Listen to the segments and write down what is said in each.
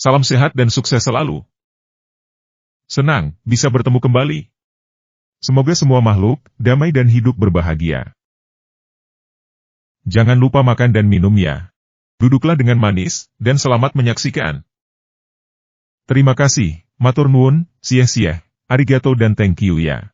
Salam sehat dan sukses selalu. Senang bisa bertemu kembali. Semoga semua makhluk damai dan hidup berbahagia. Jangan lupa makan dan minum ya. Duduklah dengan manis, dan selamat menyaksikan. Terima kasih, matur nuwun, sieh-sieh, arigato dan thank you ya.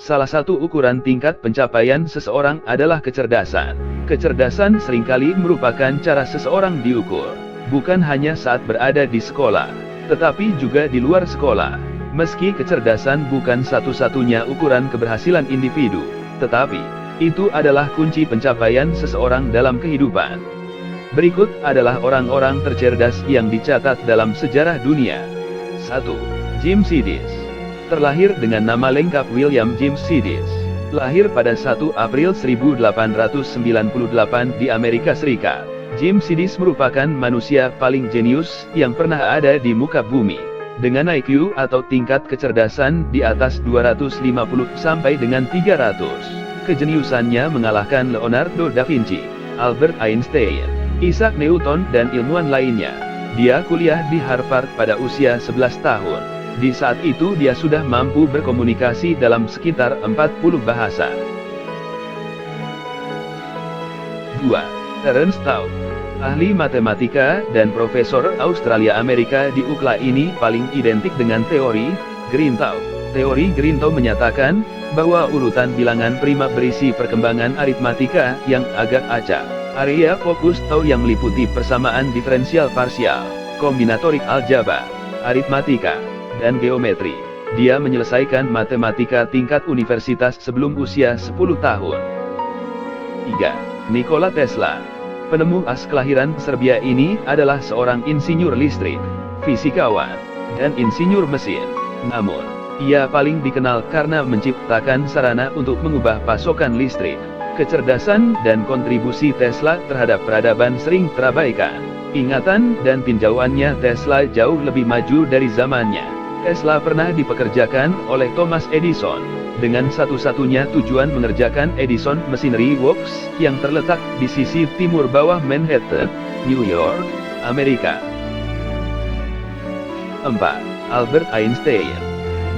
Salah satu ukuran tingkat pencapaian seseorang adalah kecerdasan. Kecerdasan seringkali merupakan cara seseorang diukur, bukan hanya saat berada di sekolah, tetapi juga di luar sekolah. Meski kecerdasan bukan satu-satunya ukuran keberhasilan individu, tetapi itu adalah kunci pencapaian seseorang dalam kehidupan. Berikut adalah orang-orang tercerdas yang dicatat dalam sejarah dunia. 1. James Sidis. Terlahir dengan nama lengkap William James Sidis. Lahir pada 1 April 1898 di Amerika Serikat. James Sidis merupakan manusia paling jenius yang pernah ada di muka bumi. Dengan IQ atau tingkat kecerdasan di atas 250 sampai dengan 300. Kejeniusannya mengalahkan Leonardo da Vinci, Albert Einstein, Isaac Newton dan ilmuwan lainnya. Dia kuliah di Harvard pada usia 11 tahun. Di saat itu dia sudah mampu berkomunikasi dalam sekitar 40 bahasa. 2. Terence Tao. Ahli matematika dan profesor Australia-Amerika di UCLA ini paling identik dengan teori Green-Tao. Teori Green-Tao menyatakan bahwa urutan bilangan prima berisi perkembangan aritmatika yang agak acak. Area fokus Tao yang meliputi persamaan diferensial parsial, kombinatorik aljabar, aritmatika, dan geometri. Dia menyelesaikan matematika tingkat universitas sebelum usia 10 tahun. 3. Nikola Tesla. Penemu as kelahiran Serbia ini adalah seorang insinyur listrik, fisikawan, dan insinyur mesin. Namun, ia paling dikenal karena menciptakan sarana untuk mengubah pasokan listrik. Kecerdasan dan kontribusi Tesla terhadap peradaban sering terabaikan. Ingatan dan tinjauannya Tesla jauh lebih maju dari zamannya. Tesla pernah dipekerjakan oleh Thomas Edison, dengan satu-satunya tujuan mengerjakan Edison Machinery Works, yang terletak di sisi timur bawah Manhattan, New York, Amerika. 4. Albert Einstein.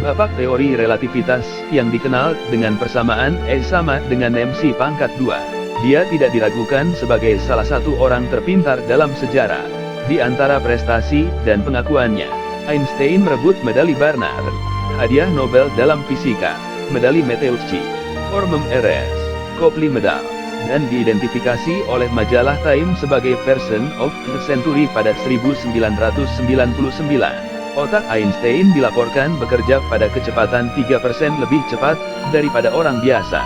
Bapak teori relativitas, yang dikenal dengan persamaan E sama dengan MC pangkat 2. Dia tidak diragukan sebagai salah satu orang terpintar dalam sejarah. Di antara prestasi dan pengakuannya, Einstein merebut medali Barnard, hadiah Nobel dalam fisika, medali Matteucci, Formum RS, Copley Medal, dan diidentifikasi oleh majalah Time sebagai Person of the Century pada 1999. Otak Einstein dilaporkan bekerja pada kecepatan 3% lebih cepat daripada orang biasa.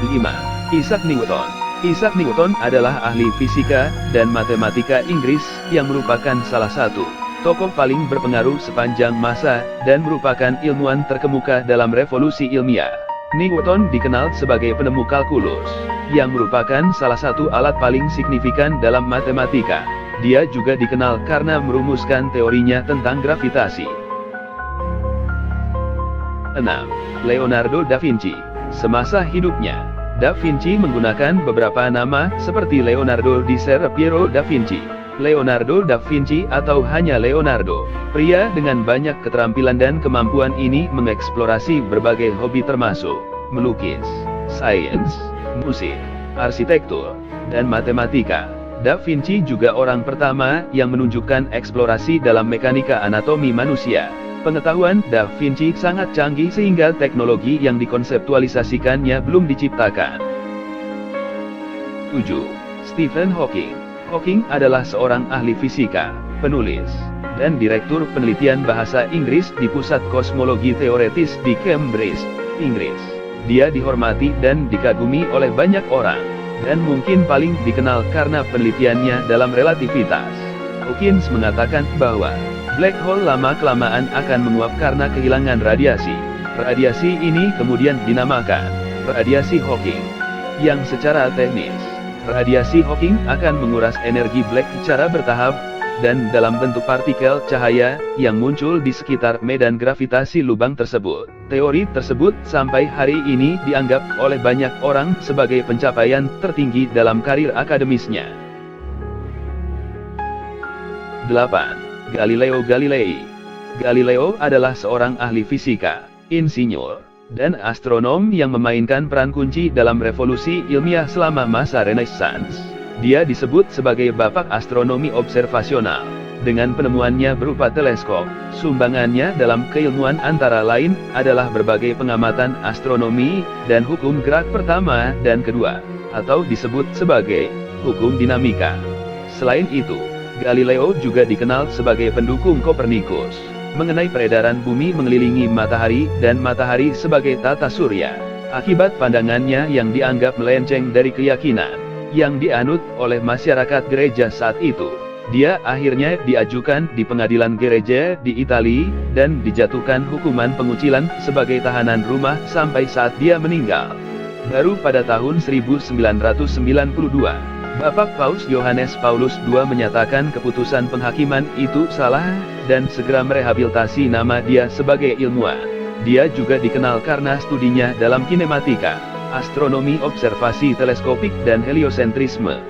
5. Isaac Newton. Isaac Newton adalah ahli fisika dan matematika Inggris yang merupakan salah satu tokoh paling berpengaruh sepanjang masa dan merupakan ilmuwan terkemuka dalam revolusi ilmiah. Newton dikenal sebagai penemu kalkulus, yang merupakan salah satu alat paling signifikan dalam matematika. Dia juga dikenal karena merumuskan teorinya tentang gravitasi. 6. Leonardo da Vinci. Semasa hidupnya, Da Vinci menggunakan beberapa nama seperti Leonardo di Ser Piero da Vinci, Leonardo da Vinci atau hanya Leonardo. Pria dengan banyak keterampilan dan kemampuan ini mengeksplorasi berbagai hobi termasuk melukis, sains, musik, arsitektur, dan matematika. Da Vinci juga orang pertama yang menunjukkan eksplorasi dalam mekanika anatomi manusia. Pengetahuan Da Vinci sangat canggih sehingga teknologi yang dikonseptualisasikannya belum diciptakan. 7. Stephen Hawking. Hawking adalah seorang ahli fisika, penulis, dan direktur penelitian bahasa Inggris di Pusat Kosmologi Teoretis di Cambridge, Inggris. Dia dihormati dan dikagumi oleh banyak orang, dan mungkin paling dikenal karena penelitiannya dalam relativitas. Hawking mengatakan bahwa black hole lama-kelamaan akan menguap karena kehilangan radiasi. Radiasi ini kemudian dinamakan radiasi Hawking. Yang secara teknis, radiasi Hawking akan menguras energi black secara bertahap, dan dalam bentuk partikel cahaya yang muncul di sekitar medan gravitasi lubang tersebut. Teori tersebut sampai hari ini dianggap oleh banyak orang sebagai pencapaian tertinggi dalam karir akademisnya. 8. Galileo Galilei. Galileo adalah seorang ahli fisika, insinyur, dan astronom yang memainkan peran kunci dalam revolusi ilmiah selama masa Renaissance. Dia disebut sebagai bapak astronomi observasional. Dengan penemuannya berupa teleskop, sumbangannya dalam keilmuan antara lain adalah berbagai pengamatan astronomi dan hukum gerak pertama dan kedua, atau disebut sebagai hukum dinamika. Selain itu, Galileo juga dikenal sebagai pendukung Kopernikus mengenai peredaran bumi mengelilingi matahari dan matahari sebagai tata surya, akibat pandangannya yang dianggap melenceng dari keyakinan yang dianut oleh masyarakat gereja saat itu. Dia akhirnya diajukan di pengadilan gereja di Italia, dan dijatuhkan hukuman pengucilan sebagai tahanan rumah sampai saat dia meninggal. Baru pada tahun 1992, Bapak Paus Yohanes Paulus II menyatakan keputusan penghakiman itu salah, dan segera merehabilitasi nama dia sebagai ilmuwan. Dia juga dikenal karena studinya dalam kinematika, astronomi observasi teleskopik dan heliosentrisme.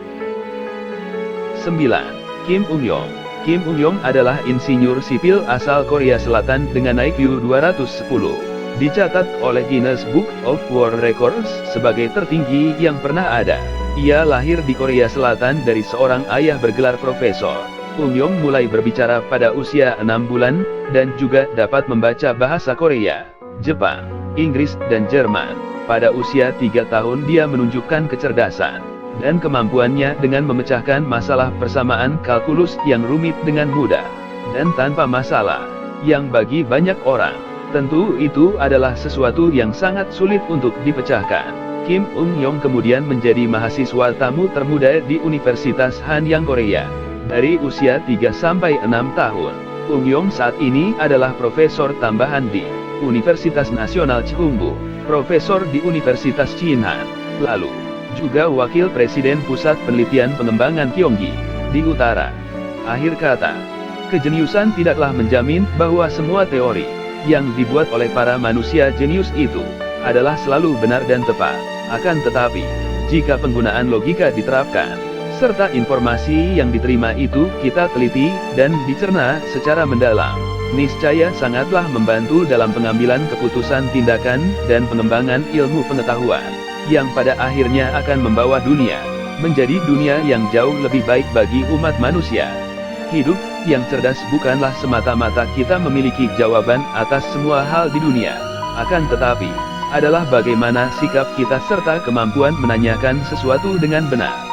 9. Kim Ung-yong. Kim Ung-yong adalah insinyur sipil asal Korea Selatan dengan IQ 210. Dicatat oleh Guinness Book of World Records sebagai tertinggi yang pernah ada. Ia lahir di Korea Selatan dari seorang ayah bergelar profesor. Ung-yong mulai berbicara pada usia 6 bulan, dan juga dapat membaca bahasa Korea, Jepang, Inggris, dan Jerman. Pada usia 3 tahun dia menunjukkan kecerdasan dan kemampuannya dengan memecahkan masalah persamaan kalkulus yang rumit dengan mudah dan tanpa masalah, yang bagi banyak orang, tentu itu adalah sesuatu yang sangat sulit untuk dipecahkan. Kim Ung-yong kemudian menjadi mahasiswa tamu termuda di Universitas Hanyang Korea dari usia 3 sampai 6 tahun. Ung-yong saat ini adalah profesor tambahan di Universitas Nasional Chungbu, profesor di Universitas Chinhan, lalu juga wakil presiden Pusat Penelitian Pengembangan Kyonggi di Utara. Akhir kata, kejeniusan tidaklah menjamin bahwa semua teori yang dibuat oleh para manusia jenius itu adalah selalu benar dan tepat. Akan tetapi, jika penggunaan logika diterapkan, serta informasi yang diterima itu kita teliti dan dicerna secara mendalam, niscaya sangatlah membantu dalam pengambilan keputusan tindakan dan pengembangan ilmu pengetahuan, yang pada akhirnya akan membawa dunia menjadi dunia yang jauh lebih baik bagi umat manusia. Hidup yang cerdas bukanlah semata-mata kita memiliki jawaban atas semua hal di dunia, akan tetapi adalah bagaimana sikap kita serta kemampuan menanyakan sesuatu dengan benar.